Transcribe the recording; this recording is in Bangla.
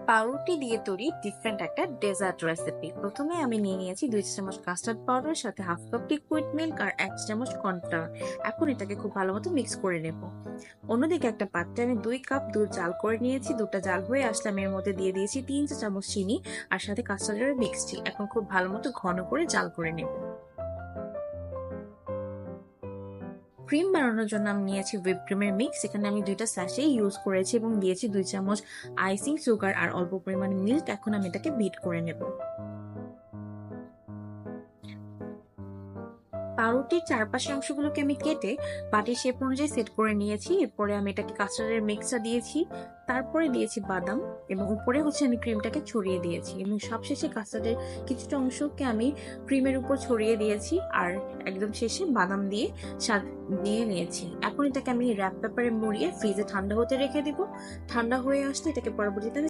পাউরুটি দিয়ে তৈরি ডিফারেন্ট একটা ডেজার্ট রেসিপি। প্রথমে আমি নিয়ে নিয়েছি 2 চা চামচ কাস্টার্ড পাউডার, সাথে হাফ কাপ লিকুইড মিল্ক আর 1 চা চামচ কর্নফ্লাওয়ার। এখন এটাকে খুব ভালো মতো মিক্স করে নেব। অন্যদিকে একটা পাত্রে আমি 2 কাপ দুধ জাল করে নিয়েছি। দুধটা জাল হয়ে আসলে আমি এর মধ্যে দিয়ে দিয়েছি 3 চা চামচ চিনি আর সাথে কাস্টার্ডের মিক্সটি। এখন খুব ভালো মতো ঘন করে জাল করে নেব। ক্রিম বানানোর জন্য আমি নিয়েছি হুইপ ক্রিমের মিক্স। এখানে আমি 2টা স্যাশে ইউজ করেছি এবং দিয়েছি 2 চামচ আইসিং সুগার আর অল্প পরিমাণে মিল্ক। এখন আমি এটাকে বিট করে নেব। পাউরুটির চারপাশের অংশগুলোকে আমি কেটে বাটির শেপ অনুযায়ী সেট করে নিয়েছি। এরপরে আমি এটাকে কাস্টার্ডের মিক্সটা দিয়েছি, তারপরে দিয়েছি বাদাম এবং উপরে আমি ক্রিমটাকে ছড়িয়ে দিয়েছি এবং সবশেষে কাস্টার্ডের কিছুটা অংশকে আমি ক্রিমের উপর ছড়িয়ে দিয়েছি আর একদম শেষে বাদাম দিয়ে স্বাদ দিয়ে নিয়েছি। এখন এটাকে আমি র্যাপ পেপারে মুড়িয়ে ফ্রিজে ঠান্ডা হতে রেখে দিব। ঠান্ডা হয়ে আসলে এটাকে পরবর্তীতে আমি